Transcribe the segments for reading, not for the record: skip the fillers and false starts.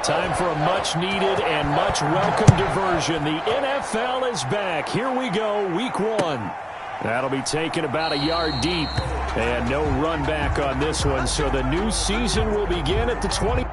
Time for a much-needed and much-welcome diversion. The NFL is back. Here we go, Week 1. That'll be taken about a yard deep. And no run back on this one, so the new season will begin at the 20.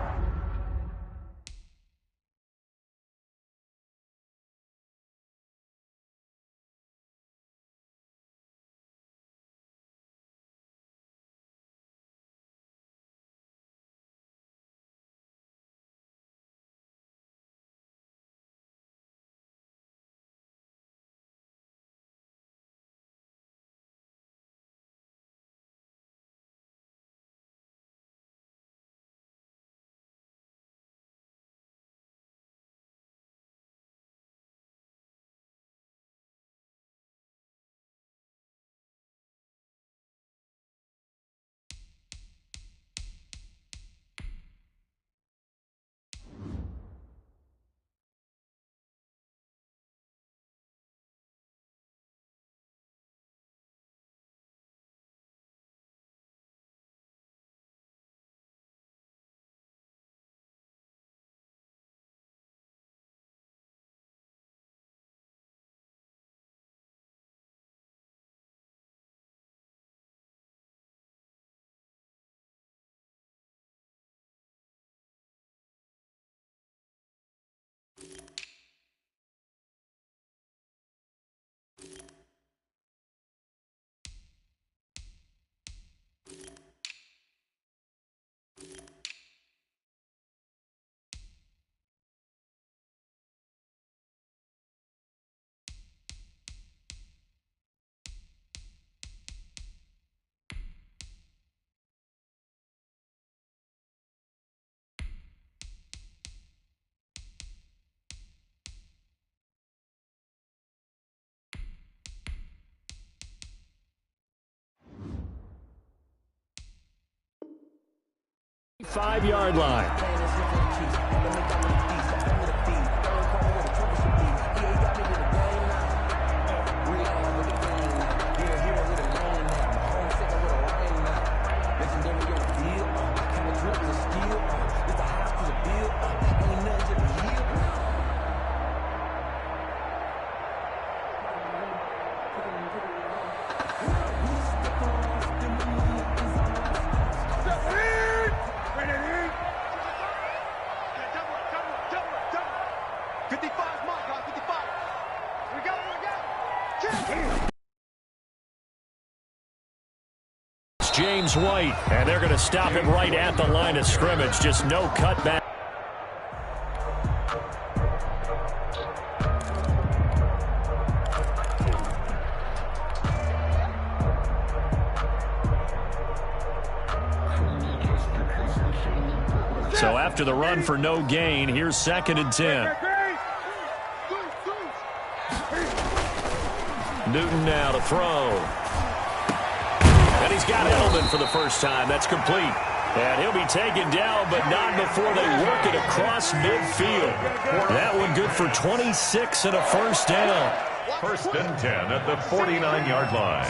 Five-yard line. James White, and they're going to stop him right at the line of scrimmage. Just no cutback. So after the run for no gain, here's 2nd and 10. Newton now to throw. And he's got Edelman for the first time. That's complete. And he'll be taken down, but not before they work it across midfield. That one good for 26 and a first down. 1st and 10 at the 49-yard line.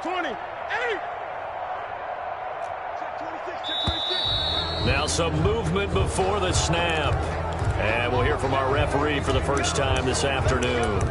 28. Now some movement before the snap. And we'll hear from our referee for the first time this afternoon.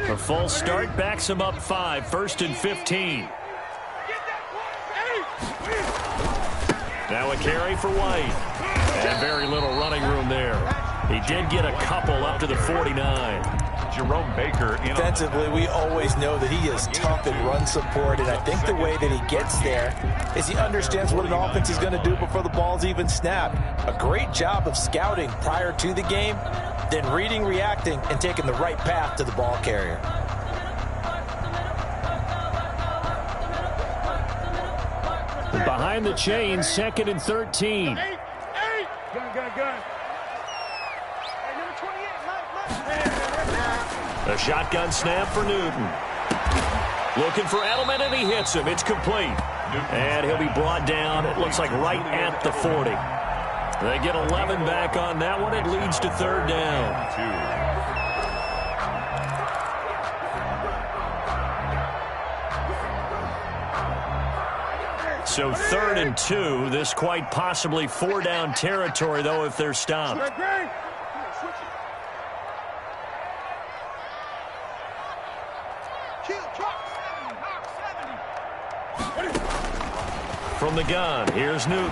A full start backs him up 5, 1st and 15. Now a carry for White. And very little running room there. He did get a couple up to the 49. Jerome Baker. Defensively, we always know that he is tough in run support, and I think the way that he gets there is he understands what an offense is going to do before the ball's even snapped. A great job of scouting prior to the game, then reading, reacting, and taking the right path to the ball carrier. Behind the chain, 2nd and 13. Gun. Hey, number 28, A shotgun snap for Newton. Looking for Edelman, and he hits him. It's complete. And he'll be brought down, it looks like right at the 40. They get 11 back on that one. It leads to third down. So 3rd and 2. This quite possibly 4-down territory, though, if they're stopped. From the gun, here's Newton.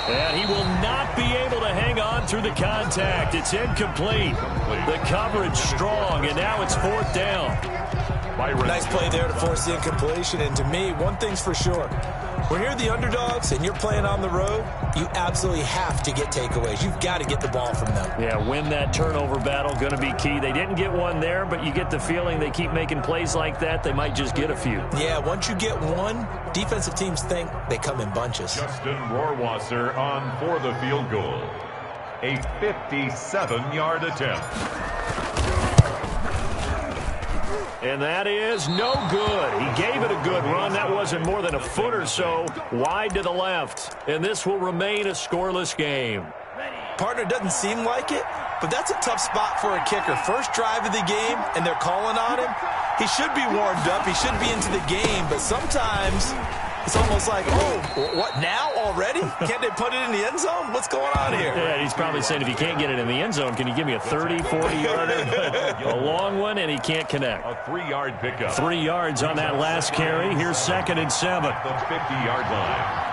And he will not be able to hang on through the contact. It's incomplete. The coverage strong, and now it's 4th down. Nice play there to force the incompletion. And to me, one thing's for sure. When you're the underdogs and you're playing on the road, you absolutely have to get takeaways. You've got to get the ball from them. Yeah, win that turnover battle, going to be key. They didn't get one there, but you get the feeling they keep making plays like that, they might just get a few. Yeah, once you get one, defensive teams think they come in bunches. Justin Rohrwasser on for the field goal. A 57-yard attempt. And that is no good. He gave it a good run. That wasn't more than a foot or so wide to the left. And this will remain a scoreless game. Partner, doesn't seem like it, but that's a tough spot for a kicker. First drive of the game, and they're calling on him. He should be warmed up. He should be into the game, but sometimes it's almost like, oh, what, now already? Can't they put it in the end zone? What's going on here? Yeah, he's probably saying if you can't get it in the end zone, can you give me a 30, 40-yarder? A long one, and he can't connect. A 3-yard pickup. 3 yards on that last carry. Here's 2nd and 7. The 50-yard line.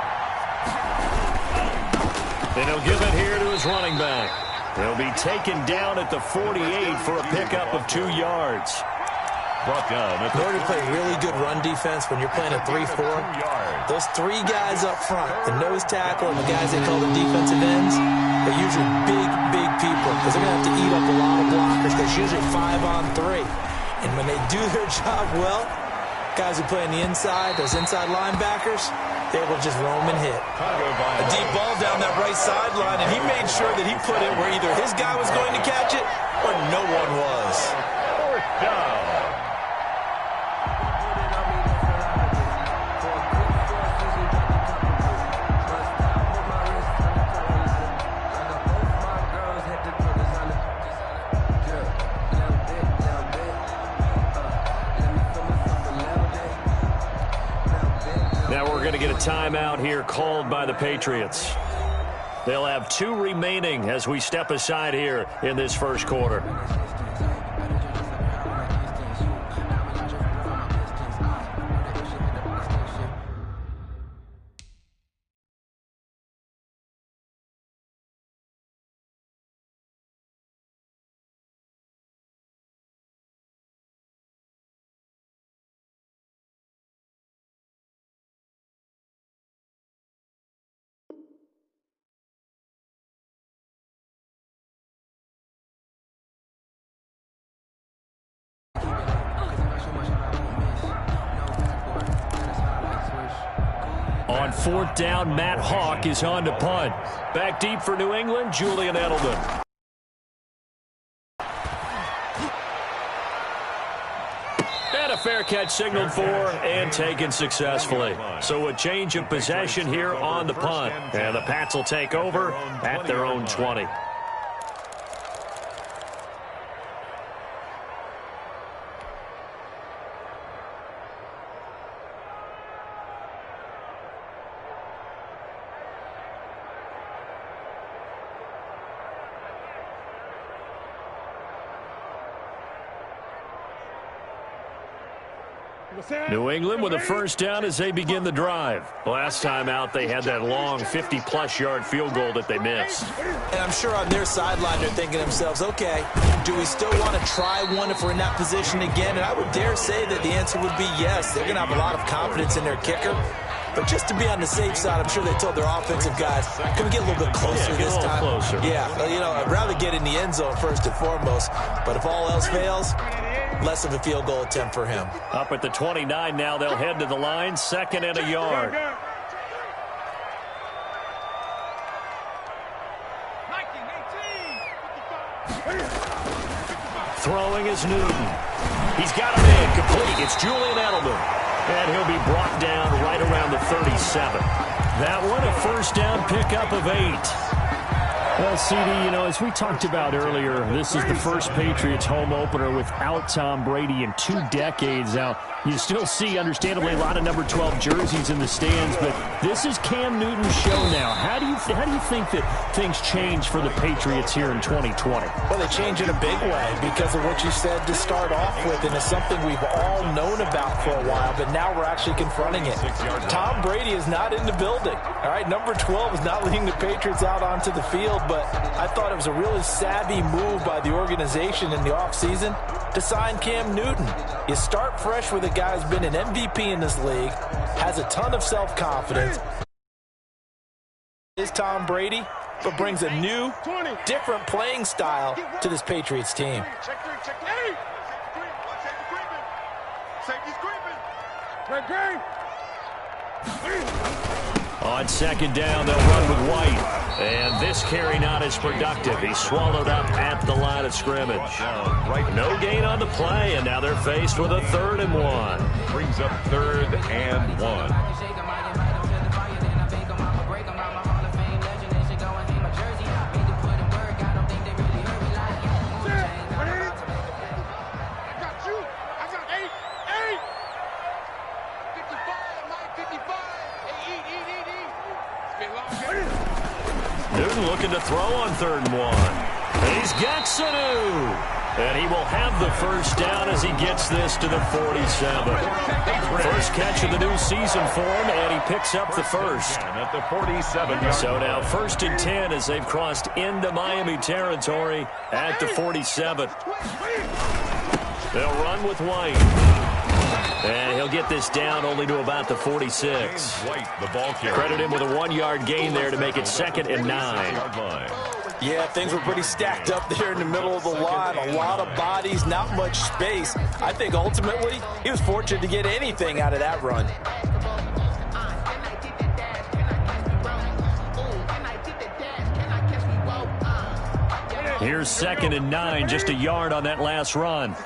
Then he'll give it here to his running back. He'll be taken down at the 48 for a pickup of 2 yards. Brought down at In order to play really good run defense when you're playing a 3-4, those 3 guys up front, the nose tackle and the guys they call the defensive ends, they're usually big people because they're going to have to eat up a lot of blockers because usually 5 on 3. And when they do their job well, guys who play on the inside, those inside linebackers, they will just roam and hit. A deep ball down that right sideline, and he made sure that he put it where either his guy was going to catch it or no one was. 4th down. Get a timeout here called by the Patriots. They'll have 2 remaining as we step aside here in this first quarter. On 4th down, Matt Hawk is on to punt. Back deep for New England, Julian Edelman. And a fair catch signaled for and taken successfully. So a change of possession here on the punt. And the Pats will take over at their own 20. New England with a first down as they begin the drive. Last time out, they had that long 50-plus yard field goal that they missed. And I'm sure on their sideline, they're thinking to themselves, okay, do we still want to try one if we're in that position again? And I would dare say that the answer would be yes. They're going to have a lot of confidence in their kicker. But just to be on the safe side, I'm sure they told their offensive guys, can we get a little bit closer this time? Closer. Yeah, you know, I'd rather get in the end zone first and foremost. But if all else fails, less of a field goal attempt for him. Up at the 29 now, they'll head to the line, 2nd and a yard. Throwing is Newton. He's got him in, complete. It's Julian Edelman. And he'll be brought down right around the 37. That one, a first down pickup of 8. Well, CD, you know, as we talked about earlier, this is the first Patriots home opener without Tom Brady in 2 decades. Now, you still see, understandably, a lot of number 12 jerseys in the stands, but this is Cam Newton's show now. How do you think that things change for the Patriots here in 2020? Well, they change in a big way because of what you said to start off with, and it's something we've all known about for a while, but now we're actually confronting it. Tom Brady is not in the building. All right, number 12 is not leading the Patriots out onto the field, but I thought it was a really savvy move by the organization in the offseason to sign Cam Newton. You start fresh with a guy who's been an MVP in this league, has a ton of self-confidence, is Tom Brady, but brings a new, different playing style to this Patriots team. On second down, they'll run with White. And this carry not as productive. He's swallowed up at the line of scrimmage. No gain on the play, and now they're faced with a 3rd and 1. Brings up 3rd and 1. Newton looking to throw on 3rd and 1. He's got Sanu. And he will have the first down as he gets this to the 47. First catch of the new season for him, and he picks up the first. At the 47. So now 1st and 10 as they've crossed into Miami territory at the 47. They'll run with White. And he'll get this down only to about the 46. White, the ball carrier. Credit him with a 1-yard gain there to make it 2nd and 9. Yeah, things were pretty stacked up there in the middle of the line. A lot of bodies, not much space. I think ultimately he was fortunate to get anything out of that run. Here's 2nd and 9, just a yard on that last run.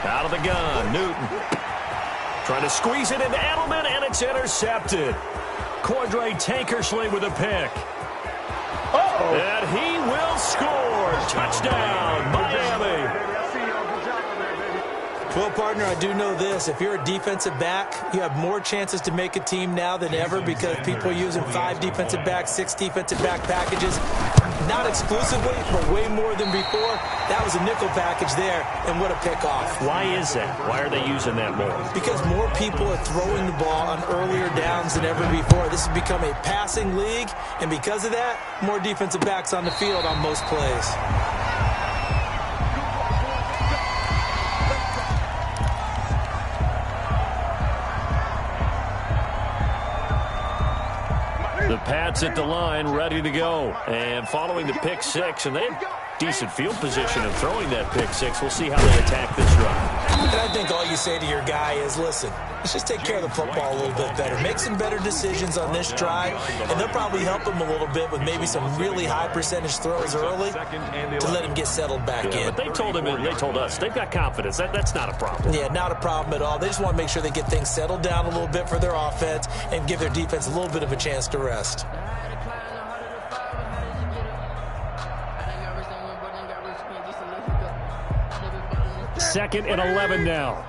Out of the gun, Newton. Trying to squeeze it into Edelman, and it's intercepted. Drae Tankersley with a pick. And he will score. Touchdown, Miami. Well, partner, I do know this. If you're a defensive back, you have more chances to make a team now than ever because people are using 5 defensive backs, 6 defensive back packages. Not exclusively, but way more than before. That was a nickel package there, and what a pickoff. Why is that? Why are they using that more? Because more people are throwing the ball on earlier downs than ever before. This has become a passing league, and because of that, more defensive backs on the field on most plays. The Pats at the line, ready to go. And following the pick 6, and they have decent field position in throwing that pick 6. We'll see how they attack this drive. And I think all you say to your guy is, listen, let's just take care of the football a little bit better. Make some better decisions on this drive, and they'll probably help him a little bit with maybe some really high percentage throws early to let him get settled back in. But they told him, and they told us, they've got confidence. That's not a problem. Yeah, not a problem at all. They just want to make sure they get things settled down a little bit for their offense and give their defense a little bit of a chance to rest. 2nd and 11 now.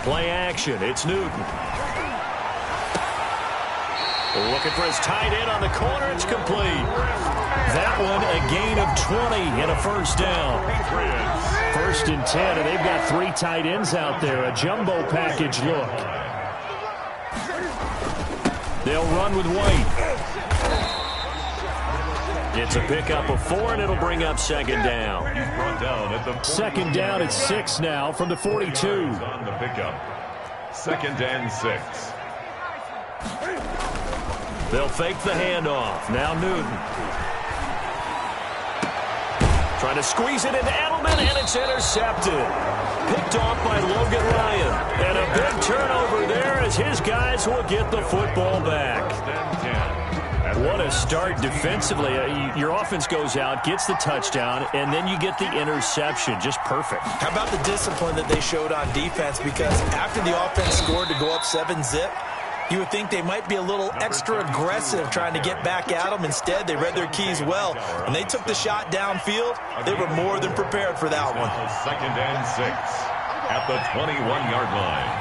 Play action. It's Newton. Looking for his tight end on the corner. It's complete. That one a gain of 20 and a first down. 1st and 10, and they've got 3 tight ends out there. A jumbo package look. They'll run with White. It's a pickup of 4, and it'll bring up 2nd down. 2nd down at 6 now from the 42. On the pickup. 2nd and 6. They'll fake the handoff. Now Newton. Trying to squeeze it into Edelman, and it's intercepted. Picked off by Logan Ryan. And a big turnover there as his guys will get the football back. What a start defensively. Your offense goes out, gets the touchdown, and then you get the interception. Just perfect. How about the discipline that they showed on defense? Because after the offense scored to go up 7-zip, you would think they might be a little extra aggressive trying to get back at them. Instead, they read their keys well. When they took the shot downfield, they were more than prepared for that one. 2nd and 6 at the 21-yard line.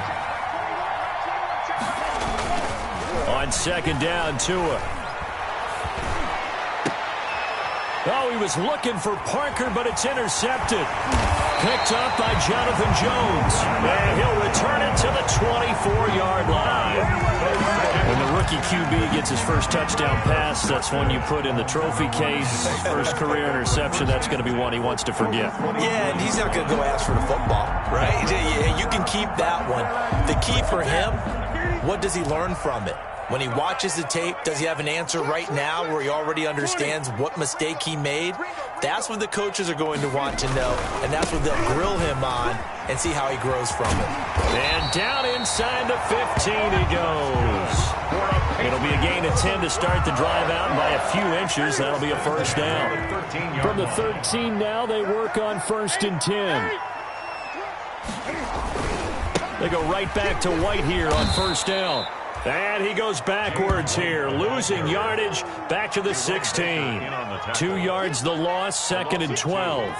On 2nd down, Tua. Oh, he was looking for Parker, but it's intercepted. Picked up by Jonathan Jones. And he'll return it to the 24-yard line. When the rookie QB gets his first touchdown pass, that's one you put in the trophy case. First career interception, that's going to be one he wants to forget. Yeah, and he's not going to go ask for the football, right? You can keep that one. The key for him, what does he learn from it? When he watches the tape, does he have an answer right now where he already understands what mistake he made? That's what the coaches are going to want to know, and that's what they'll grill him on and see how he grows from it. And down inside the 15 he goes. It'll be a gain of 10 to start the drive out, and by a few inches, that'll be a first down. From the 13 now, they work on 1st and 10. They go right back to White here on 1st down. And he goes backwards here, losing yardage back to the 16. 2 yards the loss, 2nd and 12.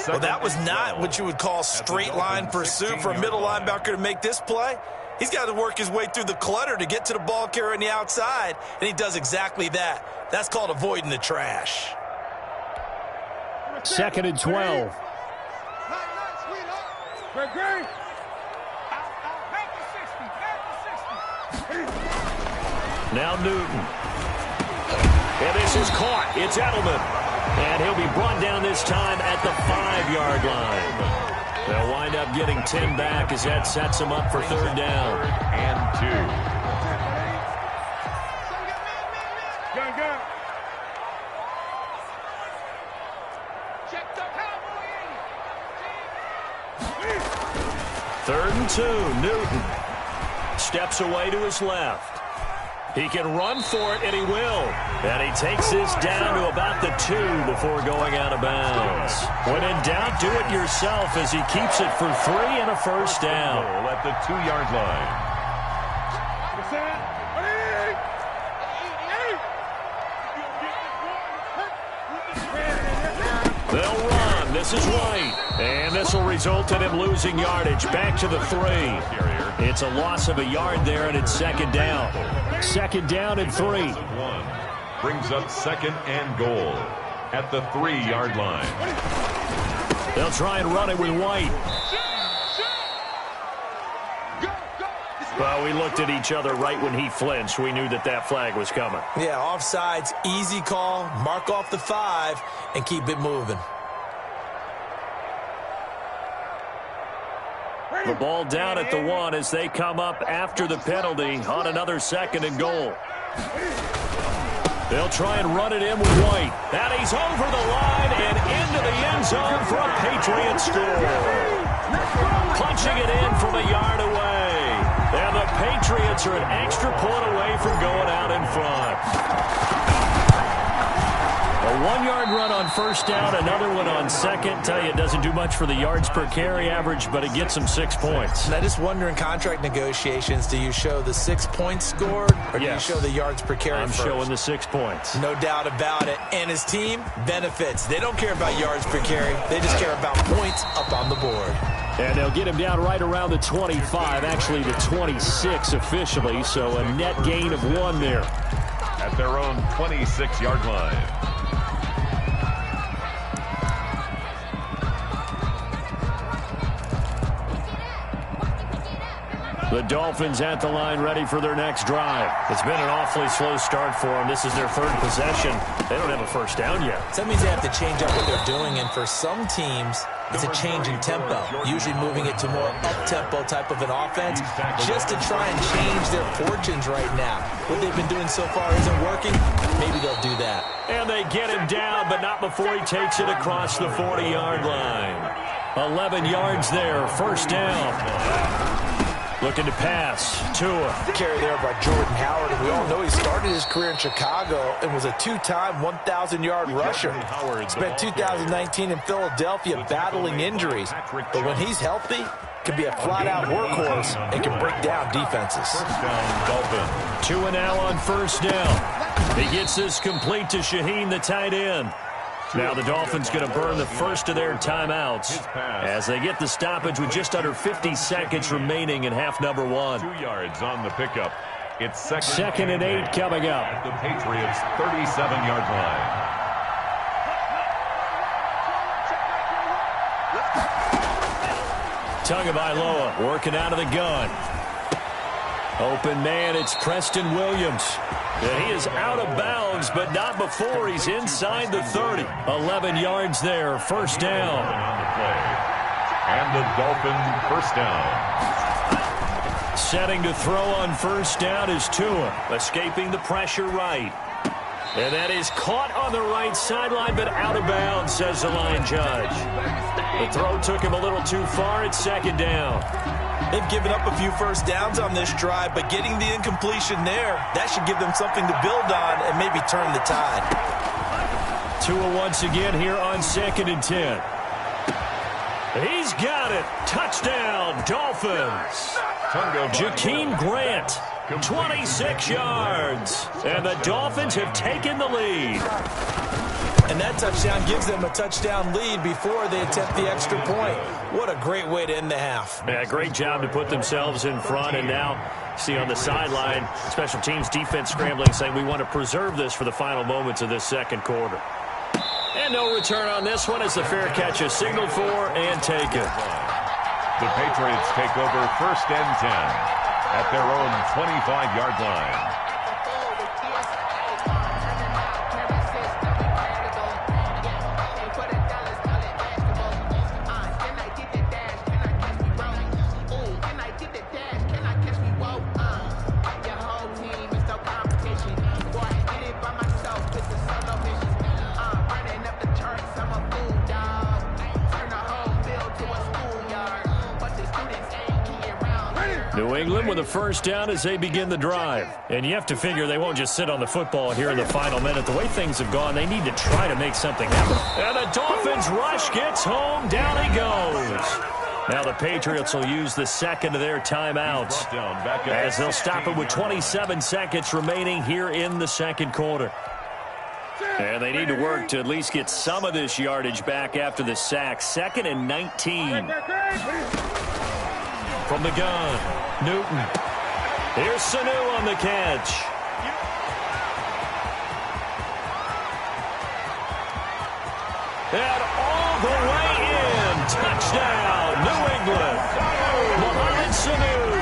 Well, that was not what you would call straight line pursuit for a middle linebacker to make this play. He's got to work his way through the clutter to get to the ball carrier on the outside, and he does exactly that. That's called avoiding the trash. 2nd and 12. Now Newton. And this is caught. It's Edelman. And he'll be brought down this time at the 5-yard line. They'll wind up getting 10 back as that sets them up for 3rd down. And 2. Go. 3rd and 2. Newton steps away to his left. He can run for it, and he will. And he takes this down to about the 2 before going out of bounds. When in doubt, do it yourself as he keeps it for 3 and a first down. At the 2-yard line. They'll run. This is White. And this will result in him losing yardage back to the 3. It's a loss of a yard there, and it's 2nd down. 2nd down and 3. Brings up 2nd and goal at the 3-yard line. They'll try and run it with White. Well, we looked at each other right when he flinched. We knew that that flag was coming. Yeah, offsides, easy call, mark off the 5, and keep it moving. The ball down at the 1 as they come up after the penalty on another 2nd and goal. They'll try and run it in with White. And he's over the line and into the end zone for a Patriot score. Punching it in from a yard away. And the Patriots are an extra point away from going out in front. A 1-yard run on 1st down, another one on 2nd. Tell you, it doesn't do much for the yards per carry average, but it gets them 6 points. And I just wonder in contract negotiations, do you show the 6 points scored, or do you show the yards per carry I'm first? showing the 6 points. No doubt about it. And his team benefits. They don't care about yards per carry. They just care about points up on the board. And they'll get him down right around the 25, actually the 26 officially, so a net gain of 1 there. At their own 26-yard line. The Dolphins at the line ready for their next drive. It's been an awfully slow start for them. This is their third possession. They don't have a first down yet. So that means they have to change up what they're doing, and for some teams, it's a change in tempo, usually moving it to more up-tempo type of an offense just to try and change their fortunes right now. What they've been doing so far isn't working. Maybe they'll do that. And they get him down, but not before he takes it across the 40-yard line. 11 yards there, first down. Looking to pass. Tua. Carry there by Jordan Howard. And we all know he started his career in Chicago and was a two-time 1,000-yard rusher. Spent 2019 in Philadelphia battling injuries. But when he's healthy, can be a flat-out workhorse and can break down defenses. First down, Dolphins. Tua now on first down. He gets this complete to Shaheen, the tight end. Now the Dolphins going to burn the first of their timeouts as they get the stoppage with just under 50 seconds remaining in half number one. 2 yards on the pickup. It's second and 8 coming up. At the Patriots' 37-yard line. Tagovailoa working out of the gun. Open man, it's Preston Williams. And he is out of bounds, but not before he's inside the 30. 11 yards there, first down. And the Dolphin first down. Setting to throw on first down is Tua, escaping the pressure right. And that is caught on the right sideline, but out of bounds, says the line judge. The throw took him a little too far. It's second down. They've given up a few first downs on this drive, but getting the incompletion there, that should give them something to build on and maybe turn the tide. Tua once again here on second and 10. He's got it. Touchdown, Dolphins. Jakeem Grant, 26 yards. And the Dolphins have taken the lead. And that touchdown gives them a touchdown lead before they attempt the extra point. What a great way to end the half. Yeah, great job to put themselves in front. And now, see on the sideline, special teams defense scrambling, saying we want to preserve this for the final moments of this second quarter. And no return on this one as the fair catch is signaled for and taken. The Patriots take over first and 10 at their own 25-yard line. New England with a first down as they begin the drive. And you have to figure they won't just sit on the football here in the final minute. The way things have gone, they need to try to make something happen. And the Dolphins rush gets home. Down he goes. Now the Patriots will use the second of their timeouts as they'll stop it with 27 seconds remaining here in the second quarter. And they need to work to at least get some of this yardage back after the sack. Second and 19. From the gun, Newton. Here's Sanu on the catch. And all the way in. Touchdown, New England. Mohamed Sanu.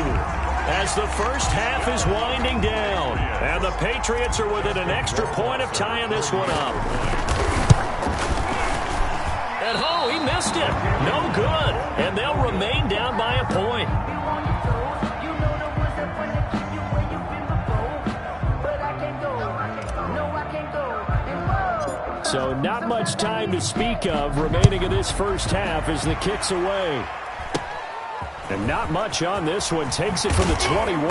As the first half is winding down. And the Patriots are within an extra point of tying this one up. And oh, he missed it. No good. And they'll remain down by a point. So not much time to speak of remaining in this first half as the kick's away. And not much on this one. Takes it from the 21.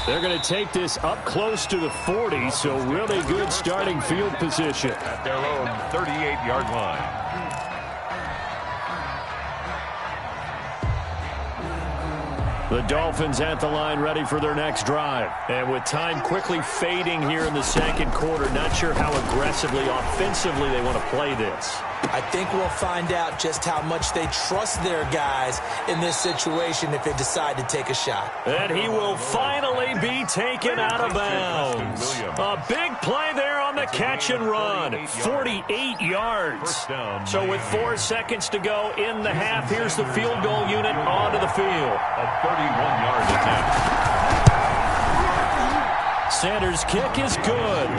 They're going to take this up close to the 40, so really good starting field position. At their own 38-yard line. The Dolphins at the line ready for their next drive. And with time quickly fading here in the second quarter, not sure how aggressively, offensively they want to play this. I think we'll find out just how much they trust their guys in this situation if they decide to take a shot. And he will finally be taken out of bounds. A big play there on the a catch and run. 48 yards. So with 4 seconds to go in the half, here's the field goal unit onto the field. A 31-yard attempt. Sanders' kick is good.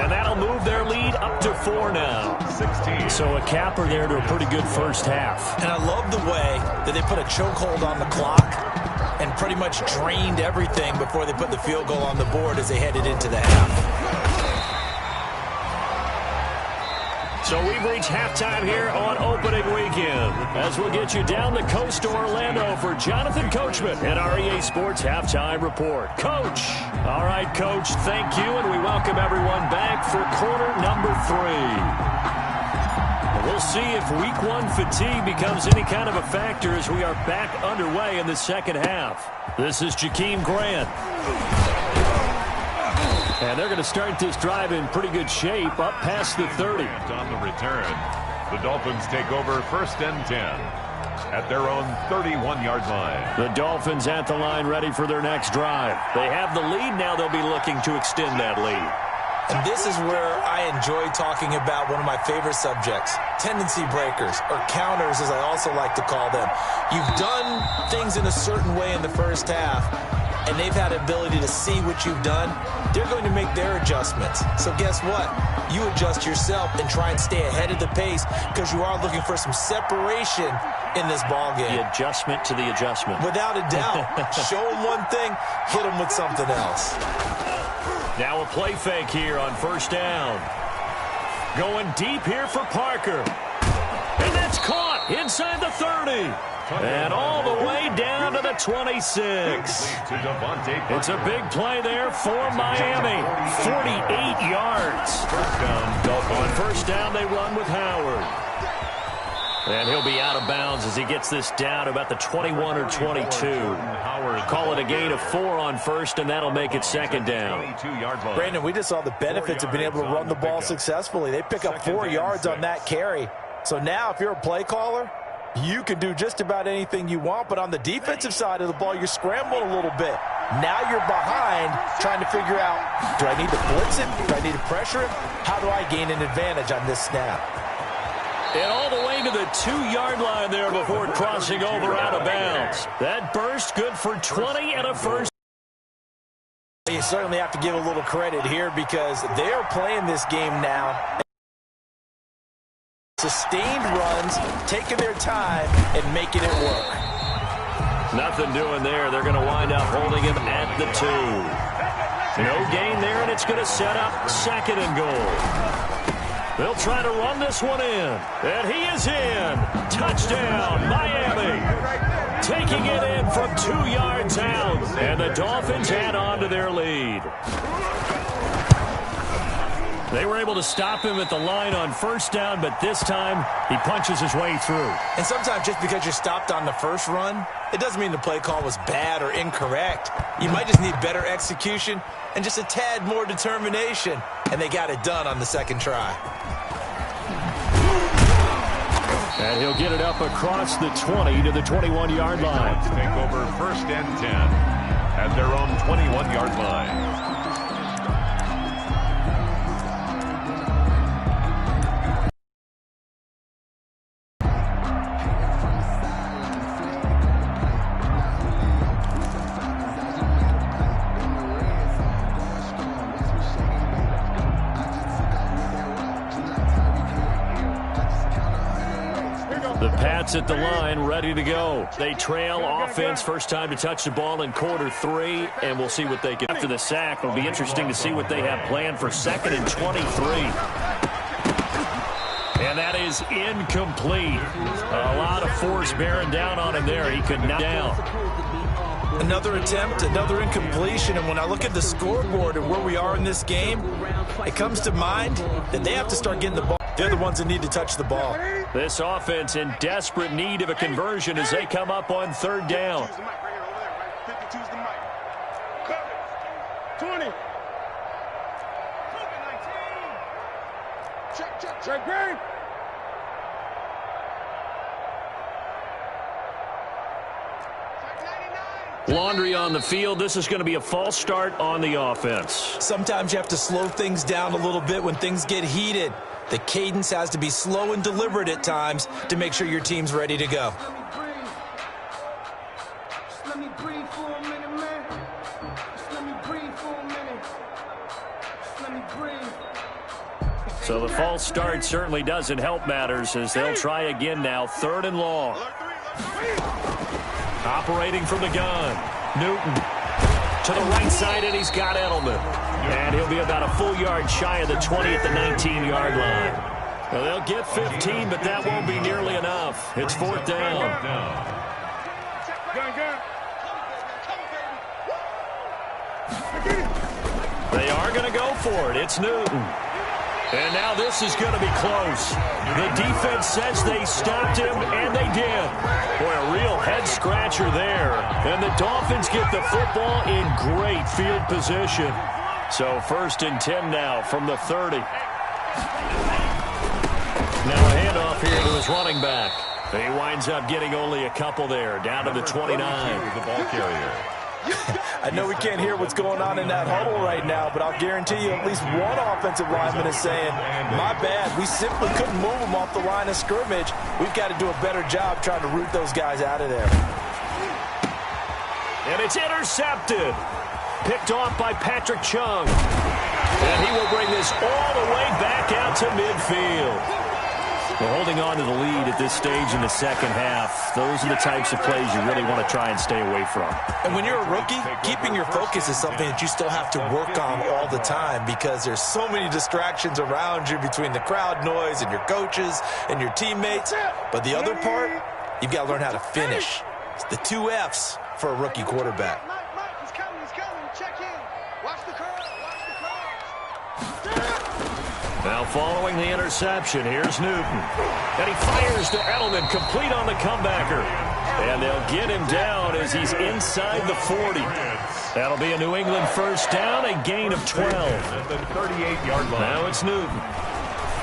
And that'll move their lead up to 4 now. 16. So a capper there to a pretty good first half. And I love the way that they put a chokehold on the clock and pretty much drained everything before they put the field goal on the board as they headed into the half. So we've reached halftime here on opening weekend, as we'll get you down the coast to Orlando for Jonathan Coachman and our EA Sports Halftime Report. Coach. All right, Coach, thank you, and we welcome everyone back for quarter number 3. We'll see if week 1 fatigue becomes any kind of a factor as we are back underway in the second half. This is Jakeem Grant. And they're going to start this drive in pretty good shape, up past the 30. On the return, the Dolphins take over 1st and 10 at their own 31-yard line. The Dolphins at the line ready for their next drive. They have the lead. Now they'll be looking to extend that lead. And this is where I enjoy talking about one of my favorite subjects, tendency breakers, or counters as I also like to call them. You've done things in a certain way in the first half, and they've had the ability to see what you've done. They're going to make their adjustments. So guess what? You adjust yourself and try and stay ahead of the pace because you are looking for some separation in this ball game. The adjustment to the adjustment. Without a doubt. Show them one thing, hit them with something else. Now a play fake here on 1st down. Going deep here for Parker. And that's caught inside the 30. And all the way down to the 26. It's a big play there for Miami. 48 yards. On 1st down, they run with Howard. And he'll be out of bounds as he gets this down about the 21 or 22. Call it a gain of 4 on 1st, and that'll make it 2nd down. Brandon, we just saw the benefits of being able to run the ball successfully. They pick up 4 yards on that carry. So now if you're a play caller, you can do just about anything you want, but on the defensive side of the ball, you're scrambling a little bit. Now you're behind trying to figure out, do I need to blitz him? Do I need to pressure him? How do I gain an advantage on this snap? And all the way to the 2-yard line there before crossing over out of bounds. That burst good for 20 and a first. You certainly have to give a little credit here because they're playing this game now. Sustained runs, taking their time, and making it work. Nothing doing there. They're going to wind up holding him at the 2. No gain there, and it's going to set up 2nd and goal. They'll try to run this one in. And he is in. Touchdown, Miami. Taking it in from 2 yards out. And the Dolphins add on to their lead. They were able to stop him at the line on 1st down, but this time he punches his way through. And sometimes just because you're stopped on the first run, it doesn't mean the play call was bad or incorrect. You might just need better execution and just a tad more determination. And they got it done on the 2nd try. And he'll get it up across the 20 to the 21-yard line. Take over 1st and 10 at their own 21-yard line. The Pats at the line, ready to go. They trail offense, first time to touch the ball in quarter 3, and we'll see what they can. After the sack, it'll be interesting to see what they have planned for 2nd and 23. And that is incomplete. A lot of force bearing down on him there. He could knock down. Another attempt, another incompletion, and when I look at the scoreboard and where we are in this game, it comes to mind that they have to start getting the ball. They're the ones that need to touch the ball. This offense in desperate need of a conversion as they come up on 3rd down. 20. Check, game. Laundry on the field. This is going to be a false start on the offense. Sometimes you have to slow things down a little bit when things get heated. The cadence has to be slow and deliberate at times to make sure your team's ready to go. Let me breathe for a minute, man. Let me breathe for a minute. Let me breathe. So the false start certainly doesn't help matters as they'll try again now. 3rd and long. Operating from the gun. Newton to the right side, and he's got Edelman. And he'll be about a full yard shy of the 20 at the 19-yard line. Well, they'll get 15, but that won't be nearly enough. It's 4th down. They are going to go for it. It's Newton. And now this is going to be close. The defense says they stopped him, and they did. Boy, a real head-scratcher there. And the Dolphins get the football in great field position. So 1st and 10 now from the 30. Now a handoff here to his running back. He winds up getting only a couple there, down to the 29. The ball carrier. I know we can't hear what's going on in that huddle right now, but I'll guarantee you at least one offensive lineman is saying, my bad, we simply couldn't move them off the line of scrimmage. We've got to do a better job trying to root those guys out of there. And it's intercepted. Picked off by Patrick Chung. And he will bring this all the way back out to midfield. We're holding on to the lead at this stage in the second half. Those are the types of plays you really want to try and stay away from. And when you're a rookie, keeping your focus is something that you still have to work on all the time because there's so many distractions around you between the crowd noise and your coaches and your teammates. But the other part, you've got to learn how to finish. It's the 2 F's for a rookie quarterback. Mike, he's coming, check in. Watch the curve, Now following the interception, here's Newton. And he fires to Edelman, complete on the comebacker. And they'll get him down as he's inside the 40. That'll be a New England first down, a gain of 12. At the 38-yard line. Now it's Newton.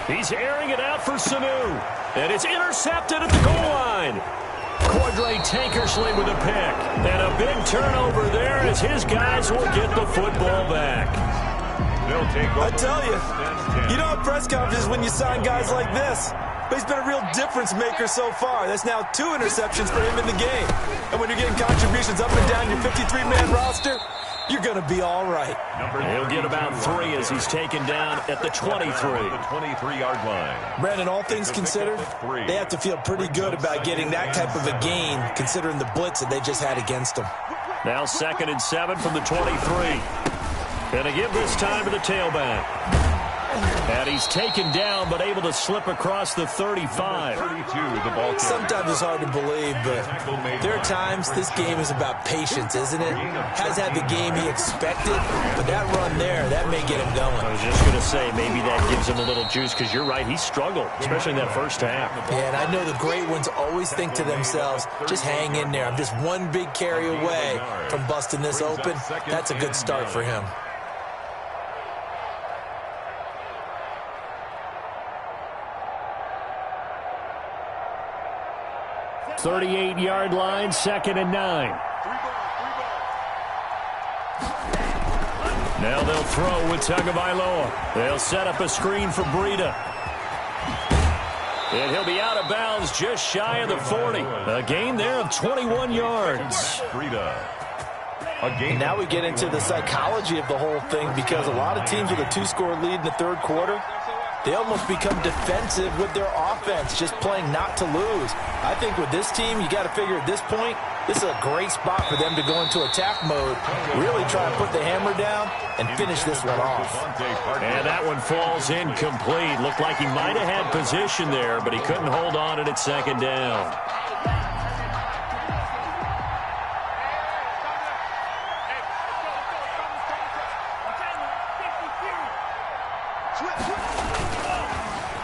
He's airing it out for Sanu. And it's intercepted at the goal line. Drae Tankersley with a pick. And a big turnover there as his guys will get the football back. They'll take over. I tell you, you don't have press conferences when you sign guys like this. But he's been a real difference maker so far. That's now 2 interceptions for him in the game. And when you're getting contributions up and down your 53-man roster, you're going to be all right. He'll get about 3 as he's taken down at the 23. The 23-yard line. Brandon, all things considered, they have to feel pretty good about getting that type of a gain, considering the blitz that they just had against them. Now 2nd and 7 from the 23. And to give this time to the tailback. And he's taken down, but able to slip across the 35. 32, the ball. Sometimes it's hard to believe, but there are times this game is about patience, isn't it? Has had the game he expected, but that run there, that may get him going. I was just going to say, maybe that gives him a little juice, because you're right, he struggled, especially in that first half. Yeah, and I know the great ones always think to themselves, just hang in there. I'm just one big carry away from busting this open. That's a good start for him. 38-yard line, 2nd and 9. Now they'll throw with Tagovailoa. They'll set up a screen for Breida. And he'll be out of bounds just shy of the 40. A gain there of 21 yards. Breida. And now we get into the psychology of the whole thing because a lot of teams with a 2-score lead in the 3rd quarter, they almost become defensive with their offense, just playing not to lose. I think with this team, you got to figure at this point, this is a great spot for them to go into attack mode, really try to put the hammer down and finish this one off. And that one falls incomplete. Looked like he might have had position there, but he couldn't hold on it at 2nd down.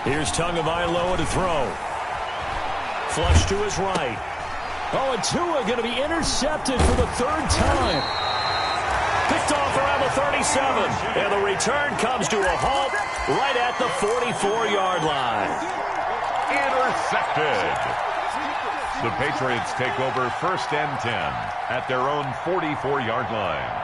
Here's Tagovailoa to throw. Flush to his right. Oh, and Tua going to be intercepted for the 3rd time. Picked off around the 37. And the return comes to a halt right at the 44-yard line. Intercepted. The Patriots take over 1st and 10 at their own 44-yard line.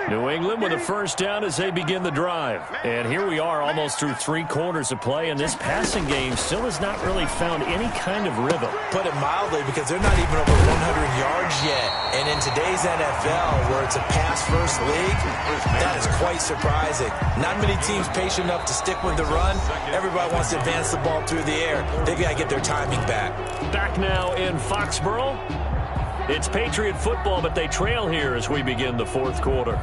New England with a first down as they begin the drive. And here we are almost through 3 quarters of play, and this passing game still has not really found any kind of rhythm. Put it mildly, because they're not even over 100 yards yet. And in today's NFL, where it's a pass-first league, that is quite surprising. Not many teams patient enough to stick with the run. Everybody wants to advance the ball through the air. They've got to get their timing back. Back now in Foxborough. It's Patriot football, but they trail here as we begin the 4th quarter.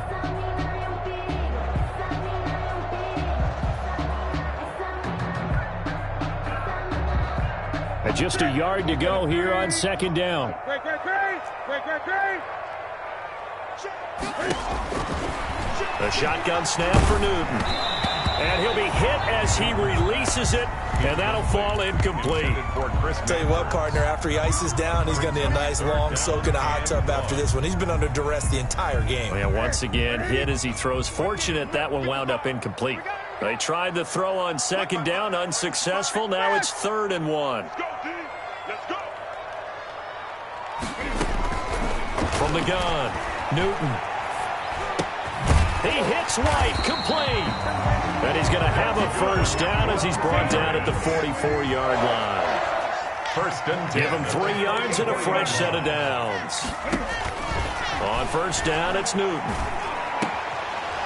And just a yard to go here on 2nd down. The shotgun snap for Newton. And he'll be hit as he releases it, and that'll fall incomplete. Tell you what, partner, after he ices down, he's going to need a nice long soak in a hot tub after this one. He's been under duress the entire game. Yeah, once again, hit as he throws. Fortunate that one wound up incomplete. They tried the throw on 2nd down, unsuccessful. Now it's 3rd and 1. From the gun, Newton. He hits White, complete. And he's going to have a first down as he's brought down at the 44-yard line. 1st and 10. Give him 3 yards and a fresh set of downs. On 1st down, it's Newton.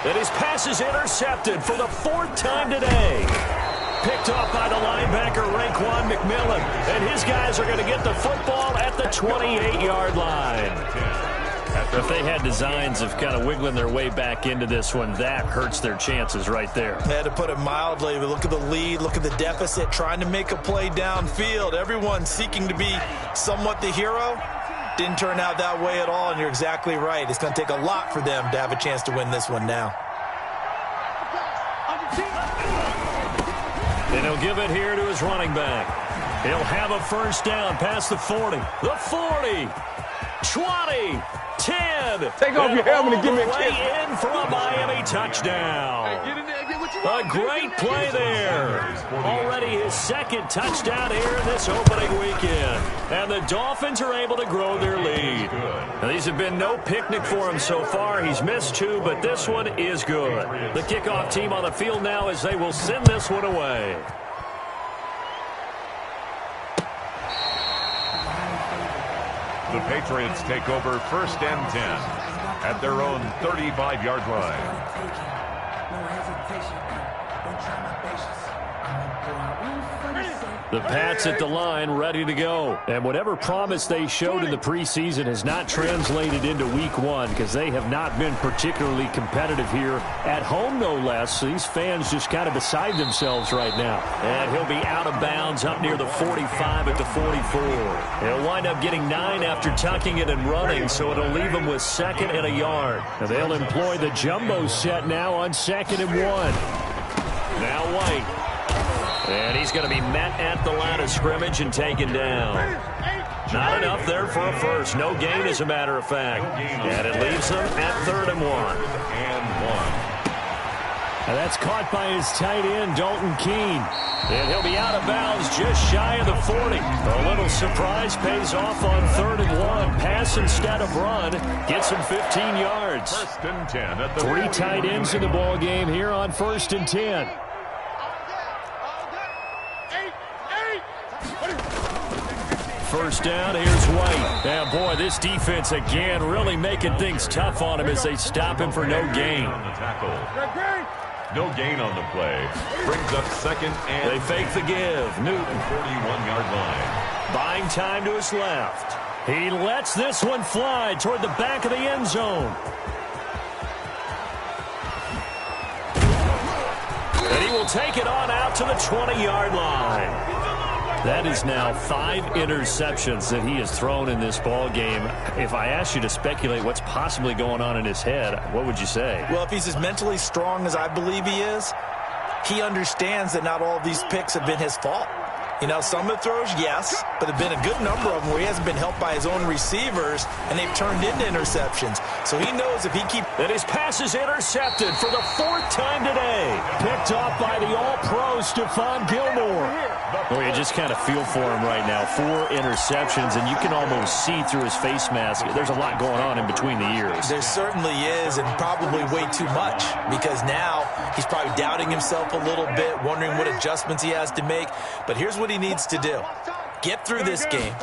And his pass is intercepted for the 4th time today. Picked off by the linebacker, Raekwon McMillan. And his guys are going to get the football at the 28-yard line. If they had designs of kind of wiggling their way back into this one, that hurts their chances right there. They had to put it mildly, but look at the lead, look at the deficit, trying to make a play downfield. Everyone seeking to be somewhat the hero. Didn't turn out that way at all, and you're exactly right. It's going to take a lot for them to have a chance to win this one now. And he'll give it here to his running back. He'll have a first down past the 40. The 40. 20. 10. Take off your helmet and give me a kiss. In for a Miami touchdown. A great play there. Already his 2nd touchdown here in this opening weekend. And the Dolphins are able to grow their lead. Now, these have been no picnic for him so far. He's missed 2, but this one is good. The kickoff team on the field now as they will send this one away. The Patriots take over 1st and 10 at their own 35-yard line. The Pats at the line, ready to go. And whatever promise they showed in the preseason has not translated into week 1 because they have not been particularly competitive here at home, no less. These fans just kind of beside themselves right now. And he'll be out of bounds up near the 45 at the 44. He'll wind up getting 9 after tucking it and running, so it'll leave him with 2nd and a yard. And they'll employ the jumbo set now on 2nd and 1. Now White. And he's going to be met at the line of scrimmage and taken down. Not enough there for a first. No gain, as a matter of fact. And it leaves them at 3rd and 1. And that's caught by his tight end, Dalton Keene. And he'll be out of bounds just shy of the 40. A little surprise pays off on 3rd and 1. Pass instead of run. Gets him 15 yards. 1st and 10 at the 3 tight ends in the ball game here on 1st and 10. First down, here's White. And boy, this defense again really making things tough on him as they stop him for no gain. On the tackle. No gain on the play. Brings up 2nd and... They fake the give. Newton. 41-yard line. Buying time to his left. He lets this one fly toward the back of the end zone. And he will take it on out to the 20-yard line. That is now 5 interceptions that he has thrown in this ball game. If I asked you to speculate what's possibly going on in his head, what would you say? Well, if he's as mentally strong as I believe he is, he understands that not all of these picks have been his fault. You know, some of the throws, yes, but there have been a good number of them where he hasn't been helped by his own receivers, and they've turned into interceptions. So he knows if he keeps... And his pass is intercepted for the 4th time today. Picked off by the All-Pro Stephon Gilmore. Well, you just kind of feel for him right now. 4 interceptions, and you can almost see through his face mask. There's a lot going on in between the ears. There certainly is, and probably way too much, because now he's probably doubting himself a little bit, wondering what adjustments he has to make. But here's what he needs to do. Get through this game,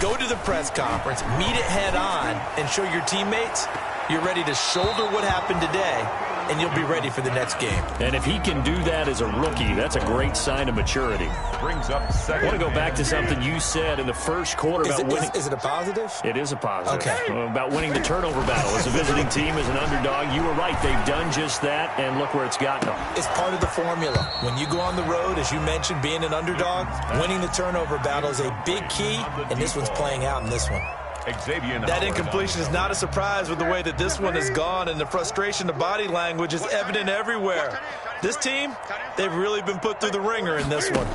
go to the press conference, meet it head on, and show your teammates you're ready to shoulder what happened today, and you'll be ready for the next game. And if he can do that as a rookie, that's a great sign of maturity. Brings up second. I want to go back to something you said in the first quarter about winning. Is it a positive? It is a positive. Okay. About winning the turnover battle. As a visiting team, as an underdog, you were right. They've done just that, and look where it's gotten them. It's part of the formula. When you go on the road, as you mentioned, being an underdog, winning the turnover battle is a big key, and this one's playing out in this one. That incompletion is not a surprise with the way that this one has gone, and the frustration, the body language is evident everywhere. This team, they've really been put through the ringer in this one.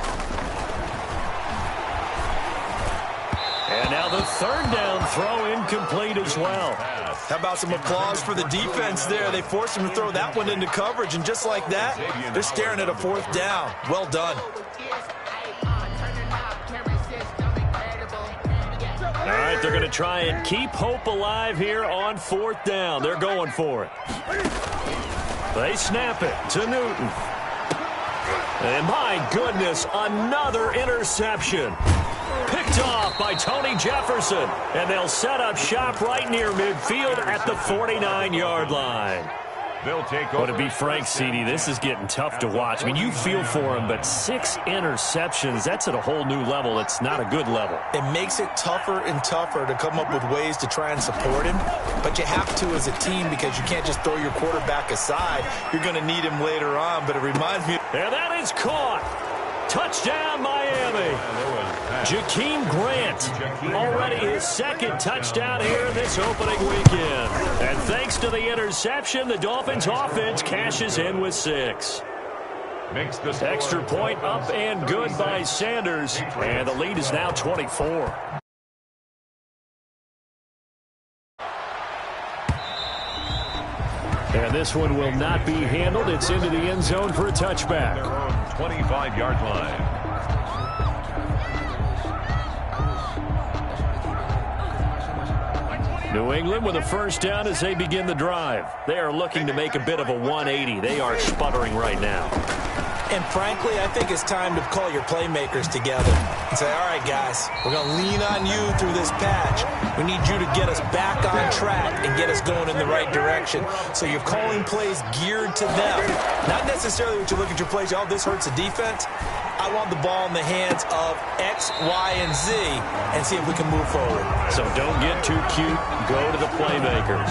And now the 3rd down throw incomplete as well. How about some applause for the defense there? They forced him to throw that one into coverage, and just like that, they're staring at a 4th down. Well done. All right, they're going to try and keep hope alive here on 4th down. They're going for it. They snap it to Newton. And my goodness, another interception. Picked off by Tony Jefferson. And they'll set up shop right near midfield at the 49-yard line. They'll take over. But to be frank, CD, this is getting tough to watch. I mean, you feel for him, but 6 interceptions, that's at a whole new level. It's not a good level. It makes it tougher and tougher to come up with ways to try and support him, but you have to as a team because you can't just throw your quarterback aside. You're going to need him later on, but it reminds me. And that is caught. Touchdown, Miami. Jakeem Grant, already his 2nd touchdown here in this opening weekend. And thanks to the interception, the Dolphins offense cashes in with 6. Makes this extra point up and good by Sanders. And the lead is now 24. And this one will not be handled. It's into the end zone for a touchback. Their own 25-yard line. New England with a 1st down as they begin the drive. They are looking to make a bit of a 180. They are sputtering right now. And frankly, I think it's time to call your playmakers together and say, all right, guys, we're going to lean on you through this patch. We need you to get us back on track and get us going in the right direction. So you're calling plays geared to them. Not necessarily what you look at your plays, oh, this hurts the defense. I want the ball in the hands of X, Y, and Z and see if we can move forward. So don't get too cute. Go to the playmakers.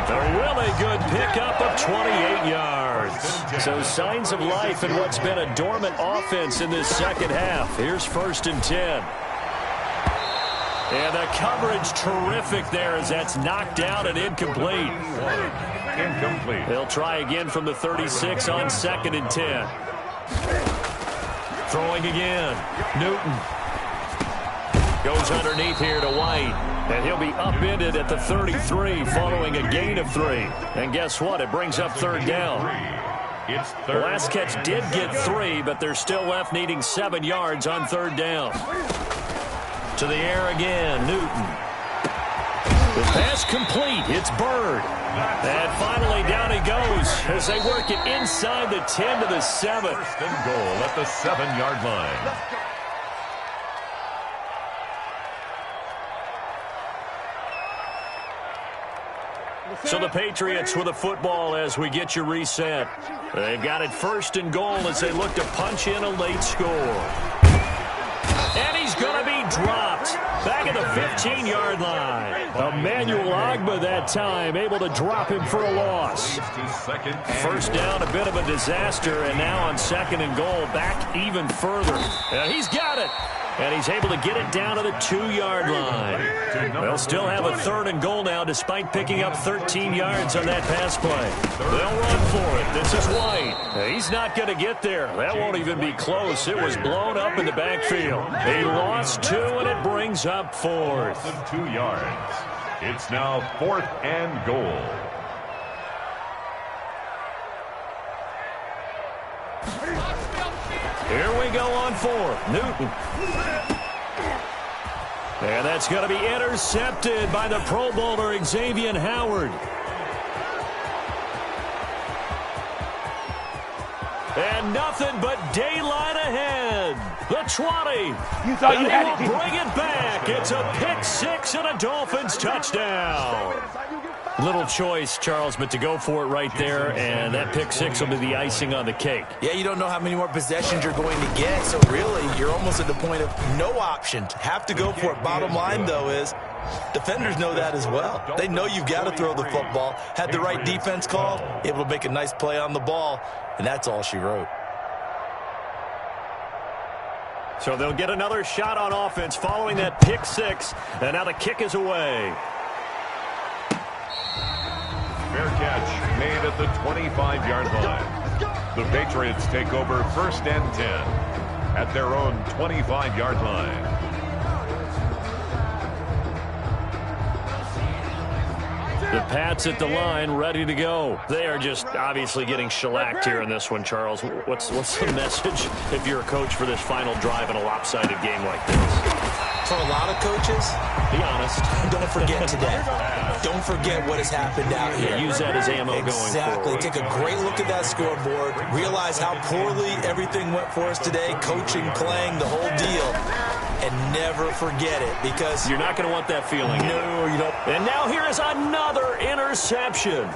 A really good pickup of 28 yards. So signs of life in what's been a dormant offense in this 2nd half. Here's 1st and 10. And the coverage terrific there as that's knocked down and incomplete. Incomplete. They'll try again from the 36 on 2nd and 10. Throwing again. Newton goes underneath here to White. And he'll be upended at the 33 following a gain of 3. And guess what? It brings up 3rd down. It's The last catch did get 3, but they're still left needing 7 yards on 3rd down. To the air again, Newton. The pass complete. It's Bird. And finally down he goes as they work it inside the 10 to the 7. 1st and goal at the 7-yard line. So the Patriots with a football as we get you reset. They've got it 1st and goal as they look to punch in a late score. And he's going to be dropped back at the 15-yard line. Emmanuel Ogbah that time able to drop him for a loss. 1st down, a bit of a disaster, and now on 2nd and goal, back even further. And he's got it. And he's able to get it down to the 2-yard line. They'll still have a 3rd and goal now despite picking up 13 yards on that pass play. They'll run for it. This is White. He's not going to get there. That won't even be close. It was blown up in the backfield. He lost 2, and it brings up 4th. 2 yards. It's now 4th and goal. Here we go on 4th. Newton. And that's going to be intercepted by the Pro Bowler Xavier Howard. And nothing but daylight ahead. The 20. You thought you had it. it. Bring it back. It's a pick 6 and a Dolphins touchdown. Little choice, Charles, but to go for it right there, and that pick 6 will be the icing on the cake. Yeah, you don't know how many more possessions you're going to get, so really you're almost at the point of no option. Have to go for it. Bottom line, though, is defenders know that as well. They know you've got to throw the football. Had the right defense called, able to make a nice play on the ball, and that's all she wrote. So they'll get another shot on offense following that pick 6, and now the kick is away. Fair catch made at the 25-yard line. The Patriots take over 1st and 10 at their own 25-yard line. The Pats at the line, ready to go. They are just obviously getting shellacked here in this one, Charles. What's the message if you're a coach for this final drive in a lopsided game like this? For a lot of coaches, be honest. Don't forget today. Don't forget what has happened out here. Yeah, use that as ammo going forward. Exactly. Take a great look at that scoreboard. Realize how poorly everything went for us today. Coaching, playing, the whole deal. And never forget it, because you're not going to want that feeling. No, you don't. And now here is another interception.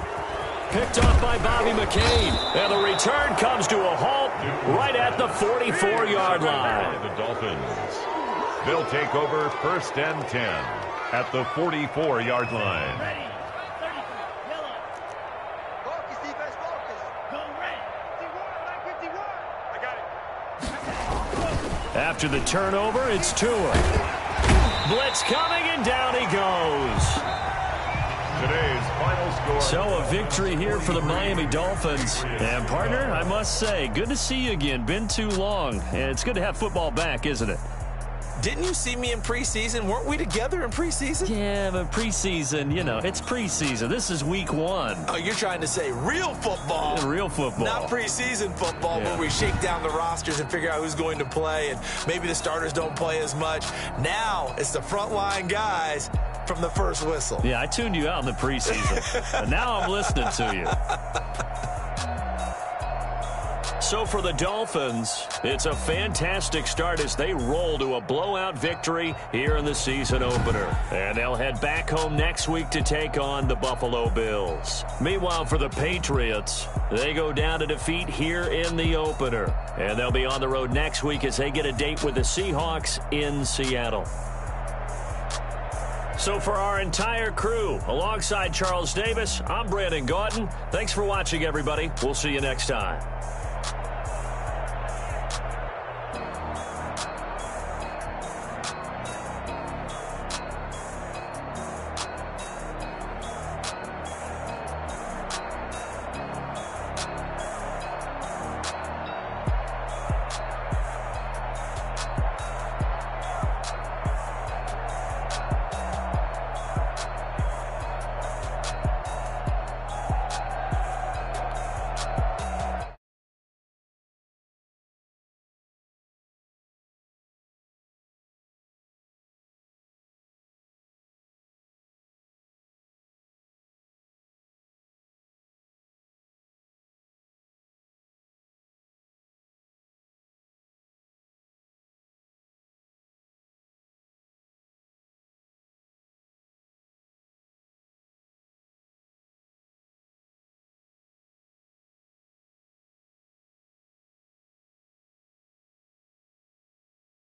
Picked off by Bobby McCain. And the return comes to a halt right at the 44-yard line. The Dolphins. They'll take over 1st and 10 at the 44-yard line. After the turnover, it's Tua. Blitz coming, and down he goes. Today's final score. So a victory here for the Miami Dolphins. And, partner, I must say, good to see you again. Been too long. And it's good to have football back, isn't it? Didn't you see me in preseason? Weren't we together in preseason? Yeah, but preseason, you know, it's preseason. This is week 1. Oh, you're trying to say real football. Yeah, real football. Not preseason football, where we shake down the rosters and figure out who's going to play, and maybe the starters don't play as much. Now it's the frontline guys from the first whistle. Yeah, I tuned you out in the preseason. But now I'm listening to you. So for the Dolphins, it's a fantastic start as they roll to a blowout victory here in the season opener. And they'll head back home next week to take on the Buffalo Bills. Meanwhile, for the Patriots, they go down to defeat here in the opener. And they'll be on the road next week as they get a date with the Seahawks in Seattle. So for our entire crew, alongside Charles Davis, I'm Brandon Gautin. Thanks for watching, everybody. We'll see you next time.